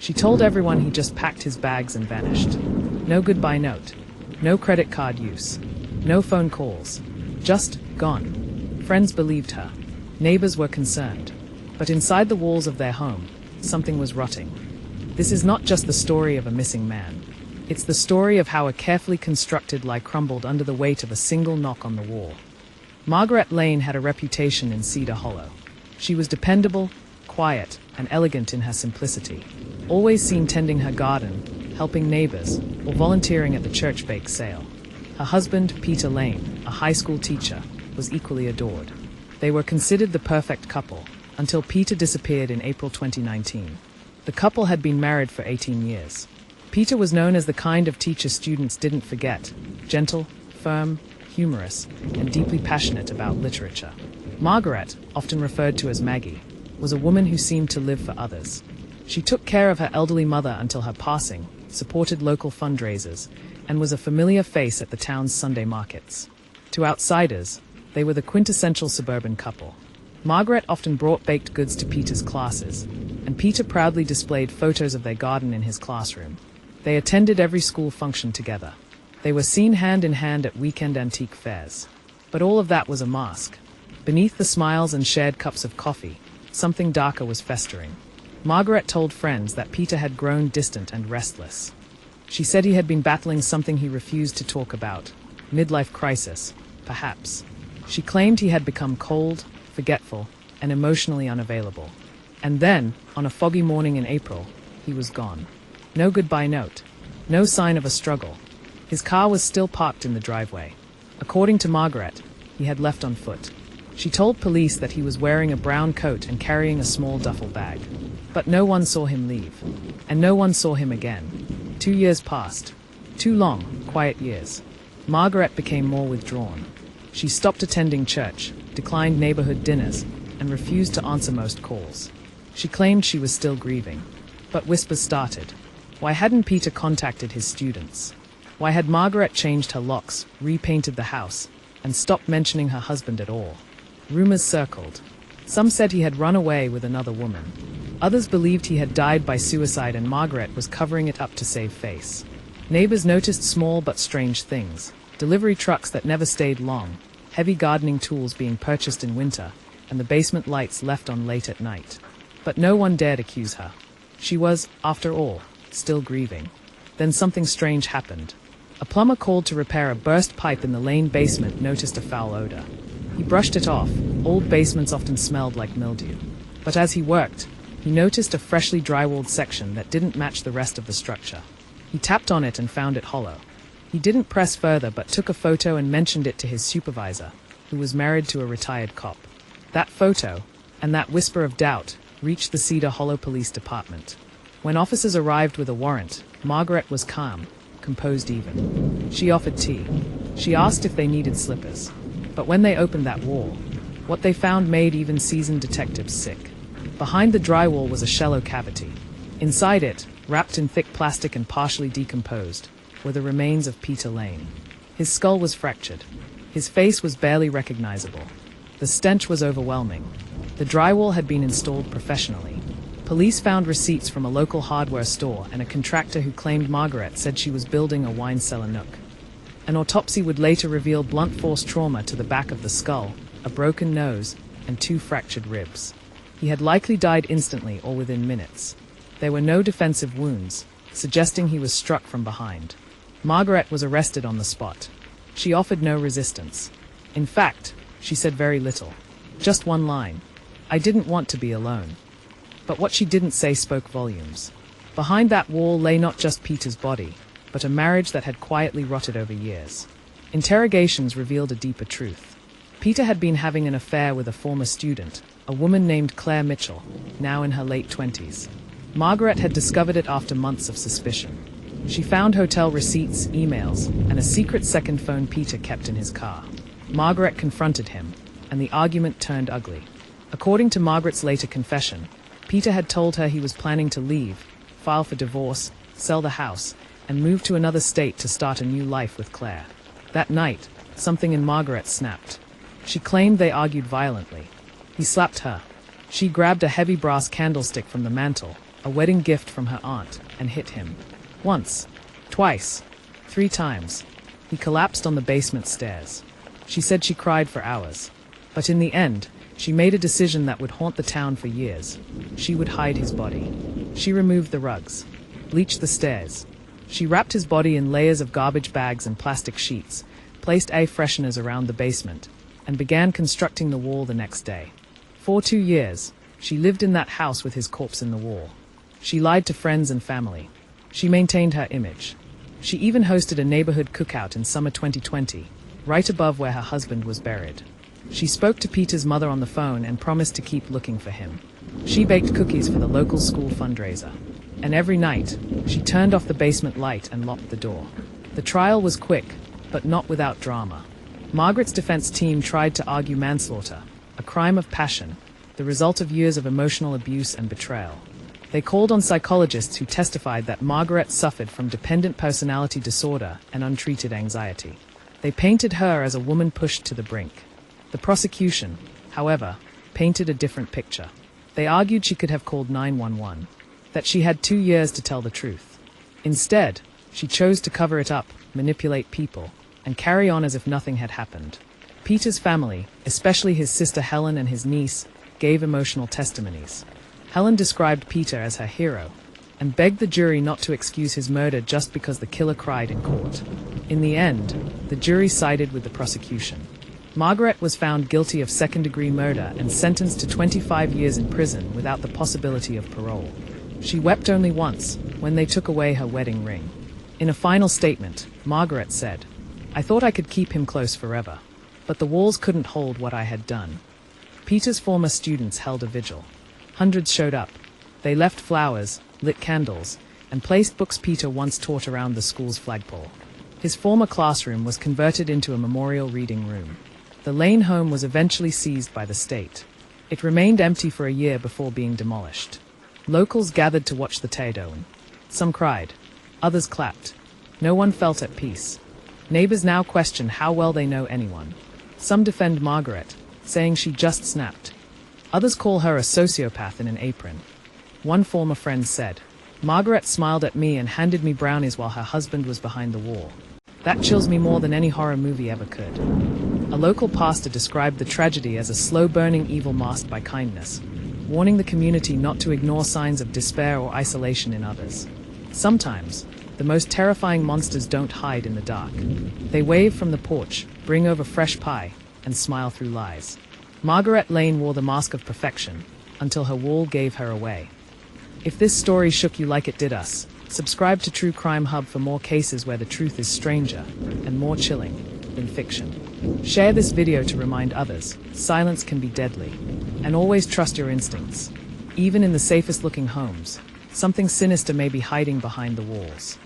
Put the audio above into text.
She told everyone he just packed his bags and vanished. No goodbye note. No credit card use. No phone calls. Just gone. Friends believed her. Neighbors were concerned. But inside the walls of their home, something was rotting. This is not just the story of a missing man. It's the story of how a carefully constructed lie crumbled under the weight of a single knock on the wall. Margaret Lane had a reputation in Cedar Hollow. She was dependable, quiet, and elegant in her simplicity, always seen tending her garden, helping neighbors, or volunteering at the church bake sale. Her husband, Peter Lane, a high school teacher, was equally adored. They were considered the perfect couple, until Peter disappeared in April 2019. The couple had been married for 18 years. Peter was known as the kind of teacher students didn't forget, gentle, firm, humorous, and deeply passionate about literature. Margaret, often referred to as Maggie, was a woman who seemed to live for others. She took care of her elderly mother until her passing, supported local fundraisers, and was a familiar face at the town's Sunday markets. To outsiders, they were the quintessential suburban couple. Margaret often brought baked goods to Peter's classes, and Peter proudly displayed photos of their garden in his classroom. They attended every school function together. They were seen hand in hand at weekend antique fairs. But all of that was a mask. Beneath the smiles and shared cups of coffee, something darker was festering. Margaret told friends that Peter had grown distant and restless. She said he had been battling something he refused to talk about. Midlife crisis, perhaps. She claimed he had become cold, forgetful, and emotionally unavailable. And then, on a foggy morning in April, he was gone. No goodbye note. No sign of a struggle. His car was still parked in the driveway. According to Margaret, he had left on foot. She told police that he was wearing a brown coat and carrying a small duffel bag. But no one saw him leave. And no one saw him again. 2 years passed. 2 long, quiet years. Margaret became more withdrawn. She stopped attending church, declined neighborhood dinners, and refused to answer most calls. She claimed she was still grieving. But whispers started. Why hadn't Peter contacted his students? Why had Margaret changed her locks, repainted the house, and stopped mentioning her husband at all? Rumors circled. Some said he had run away with another woman. Others believed he had died by suicide and Margaret was covering it up to save face. Neighbors noticed small but strange things. Delivery trucks that never stayed long, heavy gardening tools being purchased in winter, and the basement lights left on late at night. But no one dared accuse her. She was, after all, still grieving. Then something strange happened. A plumber called to repair a burst pipe in the Lane basement noticed a foul odor. He brushed it off. Old basements often smelled like mildew. But as he worked, he noticed a freshly drywalled section that didn't match the rest of the structure. He tapped on it and found it hollow. He didn't press further but took a photo and mentioned it to his supervisor, who was married to a retired cop. That photo, and that whisper of doubt, reached the Cedar Hollow Police Department. When officers arrived with a warrant, Margaret was calm, composed even. She offered tea. She asked if they needed slippers. But when they opened that wall, what they found made even seasoned detectives sick. Behind the drywall was a shallow cavity. Inside it, wrapped in thick plastic and partially decomposed, were the remains of Peter Lane. His skull was fractured. His face was barely recognizable. The stench was overwhelming. The drywall had been installed professionally. Police found receipts from a local hardware store and a contractor who claimed Margaret said she was building a wine cellar nook. An autopsy would later reveal blunt force trauma to the back of the skull, a broken nose, and 2 fractured ribs. He had likely died instantly or within minutes. There were no defensive wounds, suggesting he was struck from behind. Margaret was arrested on the spot. She offered no resistance. In fact, she said very little. Just one line. I didn't want to be alone. But what she didn't say spoke volumes. Behind that wall lay not just Peter's body, but a marriage that had quietly rotted over years. Interrogations revealed a deeper truth. Peter had been having an affair with a former student, a woman named Claire Mitchell, now in her late 20s. Margaret had discovered it after months of suspicion. She found hotel receipts, emails, and a secret second phone Peter kept in his car. Margaret confronted him, and the argument turned ugly. According to Margaret's later confession, Peter had told her he was planning to leave, file for divorce, sell the house, and move to another state to start a new life with Claire. That night, something in Margaret snapped. She claimed they argued violently. He slapped her. She grabbed a heavy brass candlestick from the mantel, a wedding gift from her aunt, and hit him. Once, twice, 3 times. He collapsed on the basement stairs. She said she cried for hours. But in the end, she made a decision that would haunt the town for years. She would hide his body. She removed the rugs, bleached the stairs. She wrapped his body in layers of garbage bags and plastic sheets, placed air fresheners around the basement, and began constructing the wall the next day. For 2 years, she lived in that house with his corpse in the wall. She lied to friends and family. She maintained her image. She even hosted a neighborhood cookout in summer 2020, right above where her husband was buried. She spoke to Peter's mother on the phone and promised to keep looking for him. She baked cookies for the local school fundraiser. And every night, she turned off the basement light and locked the door. The trial was quick, but not without drama. Margaret's defense team tried to argue manslaughter, a crime of passion, the result of years of emotional abuse and betrayal. They called on psychologists who testified that Margaret suffered from dependent personality disorder and untreated anxiety. They painted her as a woman pushed to the brink. The prosecution, however, painted a different picture. They argued she could have called 911, that she had 2 years to tell the truth. Instead, she chose to cover it up, manipulate people, and carry on as if nothing had happened. Peter's family, especially his sister Helen and his niece, gave emotional testimonies. Helen described Peter as her hero, and begged the jury not to excuse his murder just because the killer cried in court. In the end, the jury sided with the prosecution. Margaret was found guilty of second-degree murder and sentenced to 25 years in prison without the possibility of parole. She wept only once, when they took away her wedding ring. In a final statement, Margaret said, "I thought I could keep him close forever, but the walls couldn't hold what I had done." Peter's former students held a vigil. Hundreds showed up. They left flowers, lit candles, and placed books Peter once taught around the school's flagpole. His former classroom was converted into a memorial reading room. The Lane home was eventually seized by the state. It remained empty for a year before being demolished. Locals gathered to watch the teardown. Some cried. Others clapped. No one felt at peace. Neighbors now question how well they know anyone. Some defend Margaret, saying she just snapped. Others call her a sociopath in an apron. One former friend said, "Margaret smiled at me and handed me brownies while her husband was behind the wall. That chills me more than any horror movie ever could." A local pastor described the tragedy as a slow-burning evil masked by kindness, warning the community not to ignore signs of despair or isolation in others. Sometimes, the most terrifying monsters don't hide in the dark. They wave from the porch, bring over fresh pie, and smile through lies. Margaret Lane wore the mask of perfection, until her wall gave her away. If this story shook you like it did us, subscribe to True Crime Hub for more cases where the truth is stranger and more chilling than fiction. Share this video to remind others, silence can be deadly. And always trust your instincts. Even in the safest looking homes, something sinister may be hiding behind the walls.